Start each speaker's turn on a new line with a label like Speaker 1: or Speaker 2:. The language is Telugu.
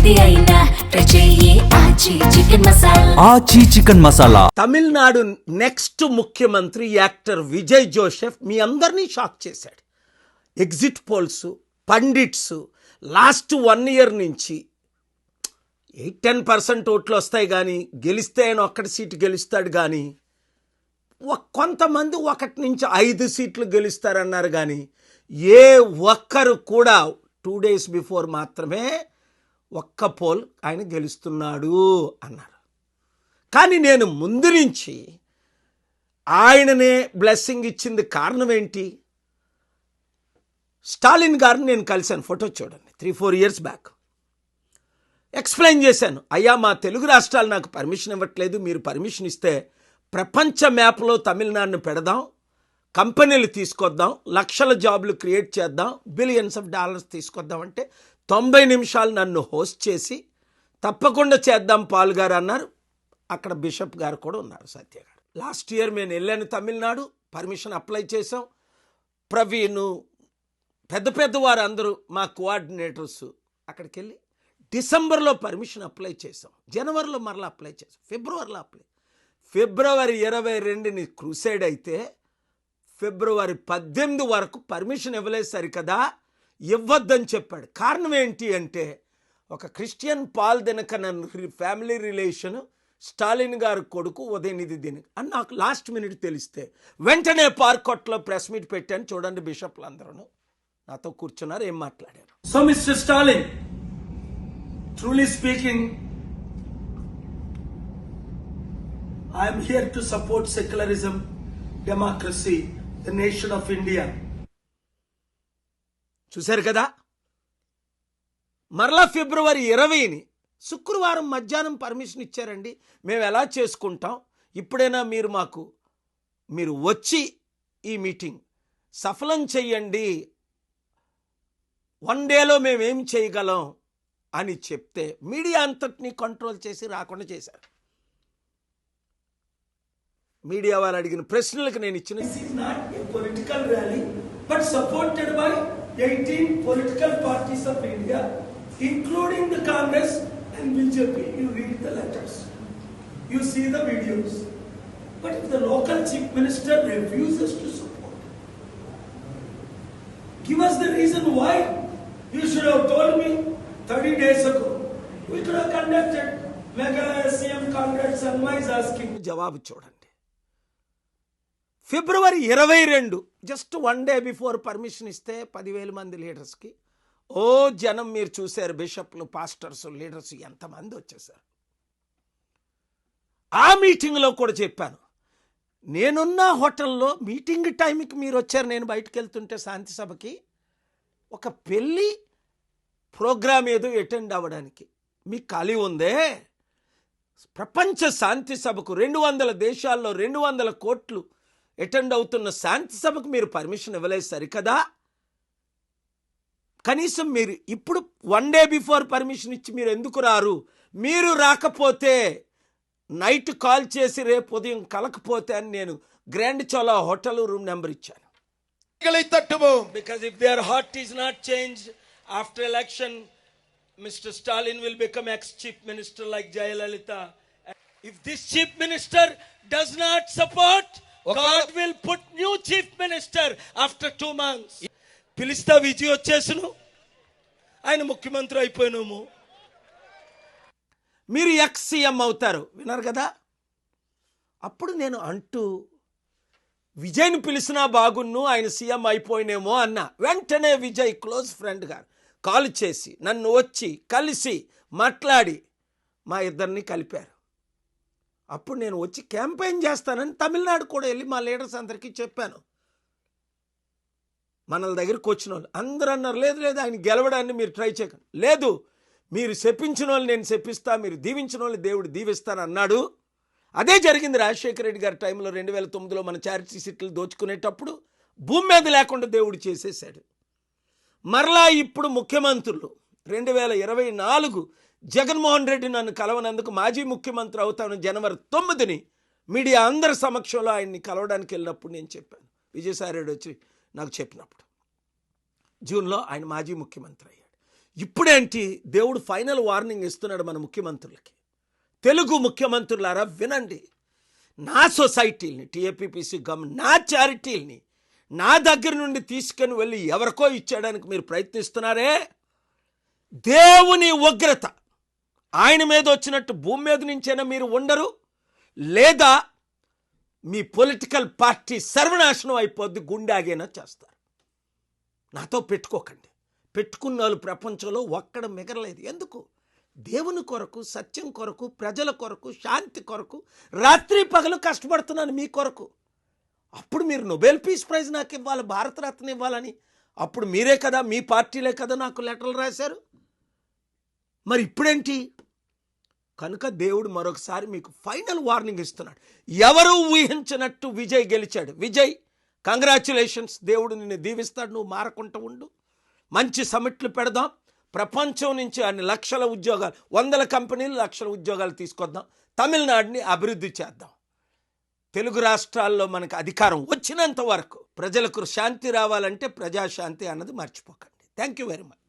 Speaker 1: ఏది అయినా రుచి ఆచి చికెన్ మసాలా.
Speaker 2: ఆచి చికెన్ మసాలా.
Speaker 3: తమిళనాడు నెక్స్ట్ ముఖ్యమంత్రి యాక్టర్ విజయ్ జోసెఫ్ మీ అందరినీ షాక్ చేశాడు. Exit polls, pundits last 1 year నుంచి 8-10% ఓట్లు వస్తాయి కానీ గెలిస్తే ఆయన ఒక్కటి సీటు గెలుస్తాడు కానీ కొంతమంది 1 నుంచి 5 సీట్లు గెలుస్తారన్నారు కానీ ఏ ఒక్కరు కూడా 2 days బిఫోర్ మాత్రమే ఒక్క పోల్ ఆయన గెలుస్తున్నాడు అన్నారు. కానీ నేను ముందు నుంచి ఆయననే బ్లెస్సింగ్ ఇచ్చింది కారణం ఏంటి? స్టాలిన్ గారిని నేను కలిశాను, ఫోటో చూడండి, 3-4 years బ్యాక్. ఎక్స్ప్లెయిన్ చేశాను, అయ్యా మా తెలుగు రాష్ట్రాలు నాకు పర్మిషన్ ఇవ్వట్లేదు, మీరు పర్మిషన్ ఇస్తే ప్రపంచ మ్యాప్లో తమిళనాడును పెడదాం, కంపెనీలు తీసుకొద్దాం, లక్షల జాబ్లు క్రియేట్ చేద్దాం, బిలియన్స్ ఆఫ్ డాలర్స్ తీసుకొద్దాం అంటే 90 నిమిషాలు నన్ను హోస్ట్ చేసి తప్పకుండా చేద్దాం పాల్ గారు అన్నారు. అక్కడ బిషప్ గారు కూడా ఉన్నారు, సత్య గారు. లాస్ట్ ఇయర్ నేను వెళ్ళాను తమిళనాడు, పర్మిషన్ అప్లై చేసాం. ప్రవీణ్, పెద్ద వారు అందరూ మా కోఆర్డినేటర్స్ అక్కడికి వెళ్ళి డిసెంబర్లో పర్మిషన్ అప్లై చేసాం, జనవరిలో మరలా అప్లై చేసాం, ఫిబ్రవరిలో ఫిబ్రవరి 22ని క్రూసైడ్ అయితే ఫిబ్రవరి 18 వరకు పర్మిషన్ ఇవ్వలేదు. సరికదా ఇవ్వద్దని చెప్పాడు. కారణం ఏంటి అంటే ఒక Christian Paul Dinakaran family relation, Stalin గారి కొడుకు ఉదయనిధి దినకరన్ అని నాకు లాస్ట్ మినిట్ తెలిస్తే వెంటనే పార్కొట్లో ప్రెస్ మీట్ పెట్టాను. చూడండి, బిషప్లు అందరూ నాతో కూర్చున్నారు, ఏం మాట్లాడారు. So mister Stalin, truly speaking, I'm here to support secularism, democracy, the nation of India. చూశారు కదా. మరలా ఫిబ్రవరి 20ని శుక్రవారం మధ్యాహ్నం పర్మిషన్ ఇచ్చారండి. మేము ఎలా చేసుకుంటాం, ఇప్పుడైనా మీరు వచ్చి ఈ మీటింగ్ సఫలం చెయ్యండి, 1 dayలో మేమేం చేయగలం అని చెప్తే మీడియా అంతటినీ కంట్రోల్ చేసి రాకుండా చేశారు. మీడియా వారు అడిగిన ప్రశ్నలకు నేను ఇచ్చిన political rally but supported by 18 political parties of India including the Congress and BJP. You read the letters, you see the videos. But if the local chief minister refuses to support, give us the reason why. You should have told me 30 days ago. We could have conducted mega SCM congress and why is asking. జవాబు చూడండి. ఫిబ్రవరి 22 జస్ట్ 1 day బిఫోర్ పర్మిషన్ ఇస్తే 10,000 మంది లీడర్స్కి జనం మీరు చూశారు, బిషప్లు, పాస్టర్స్, లీడర్స్ ఎంతమంది వచ్చేసారు. ఆ మీటింగ్లో కూడా చెప్పాను, నేనున్న హోటల్లో మీటింగ్ టైంకి మీరు వచ్చారు. నేను బయటకు వెళ్తుంటే శాంతి సభకి ఒక పెళ్ళి ప్రోగ్రామ్ ఏదో అటెండ్ అవ్వడానికి మీకు ఖాళీ ఉందే? ప్రపంచ శాంతి సభకు 200 దేశాల్లో 200 కోట్లు అటెండ్ అవుతున్న శాంతి సభకు మీరు పర్మిషన్ ఇవ్వలేదు సరికదా. కనీసం మీరు ఇప్పుడు 1 day బిఫోర్ పర్మిషన్ ఇచ్చి మీరు ఎందుకు రారు? మీరు రాకపోతే నైట్ కాల్ చేసి రేపు ఉదయం కలకపోతే అని నేను grand Chola hotel room number ఇచ్చాను. Because if their heart is not changed after election, Mr. Stalin will become ex-chief minister like Jayalalitha. If this chief minister does not support, God will put new chief minister after 2 months. పిలిస్తా Vijay వచ్చేసును, ఆయన ముఖ్యమంత్రి అయిపోయినాము, మీరు ఎక్స్-సీఎం అవుతారు. విన్నారు కదా. అప్పుడు నేను అంటూ విజయ్ని పిలిచినా బాగున్ను, ఆయన సీఎం అయిపోయినేమో అన్నా. వెంటనే విజయ్ క్లోజ్ ఫ్రెండ్ గారు కాల్ చేసి నన్ను వచ్చి కలిసి మాట్లాడి మా ఇద్దరిని కలిపారు. అప్పుడు నేను వచ్చి క్యాంపెయిన్ చేస్తానని తమిళనాడు కూడా వెళ్ళి మా లీడర్స్ అందరికీ చెప్పాను. మన దగ్గరికి వచ్చిన వాళ్ళు అందరూ అన్నారు, లేదు ఆయన గెలవడాన్ని మీరు ట్రై చేయకండి, లేదు మీరు శపించిన వాళ్ళు నేను శపిస్తా, మీరు దీవించిన వాళ్ళు దేవుడు దీవిస్తాను అన్నాడు. అదే జరిగింది రాజశేఖర రెడ్డి గారి టైంలో 2009లో మన చారిటీ సీట్లు దోచుకునేటప్పుడు భూమి మీద లేకుండా దేవుడు చేసేసాడు. మరలా ఇప్పుడు ముఖ్యమంత్రులు 2024 జగన్మోహన్ రెడ్డి నన్ను కలవనందుకు మాజీ ముఖ్యమంత్రి అవుతాను జనవరి 9ని మీడియా అందరి సమక్షంలో ఆయన్ని కలవడానికి వెళ్ళినప్పుడు నేను చెప్పాను. విజయసాయి రెడ్డి వచ్చి నాకు చెప్పినప్పుడు జూన్లో ఆయన మాజీ ముఖ్యమంత్రి అయ్యాడు. ఇప్పుడేంటి దేవుడు ఫైనల్ వార్నింగ్ ఇస్తున్నాడు మన ముఖ్యమంత్రులకి. తెలుగు ముఖ్యమంత్రులారా వినండి, నా సొసైటీని టీఏపీపీసీ నా చారిటీల్ని నా దగ్గర నుండి తీసుకొని వెళ్ళి ఎవరికో ఇచ్చేయడానికి మీరు ప్రయత్నిస్తున్నారే, దేవుని ఉగ్రత ఆయన మీద వచ్చినట్టు భూమి మీద నుంచైనా మీరు ఉండరు, లేదా మీ పొలిటికల్ పార్టీ సర్వనాశనం అయిపోద్ది, గుండాగైనా చేస్తారు. నాతో పెట్టుకోకండి. పెట్టుకున్న వాళ్ళు ప్రపంచంలో ఒక్కడ మిగరలేదు. ఎందుకు? దేవుని కొరకు, సత్యం కొరకు, ప్రజల కొరకు, శాంతి కొరకు రాత్రి పగలు కష్టపడుతున్నాను మీ కొరకు. అప్పుడు మీరు నోబెల్ పీస్ ప్రైజ్ నాకు ఇవ్వాలి, భారతరత్న ఇవ్వాలని అప్పుడు మీరే కదా, మీ పార్టీలే కదా నాకు లెటర్లు రాశారు. మరి ఇప్పుడేంటి? కనుక దేవుడు మరొకసారి మీకు ఫైనల్ వార్నింగ్ ఇస్తున్నాడు. ఎవరు ఊహించినట్టు విజయ్ గెలిచాడు. విజయ్, కంగ్రాచ్యులేషన్స్, దేవుడు నిన్ను దీవిస్తాడు, నువ్వు మారకుండా ఉండు. మంచి సమిట్లు పెడదాం, ప్రపంచం నుంచి అన్ని లక్షల ఉద్యోగాలు, 100 కంపెనీలు, లక్షల ఉద్యోగాలు తీసుకొద్దాం, తమిళనాడుని అభివృద్ధి చేద్దాం. తెలుగు రాష్ట్రాల్లో మనకు అధికారం వచ్చినంత వరకు ప్రజలకు శాంతి రావాలంటే ప్రజాశాంతి అన్నది మర్చిపోకండి. Thank you very much.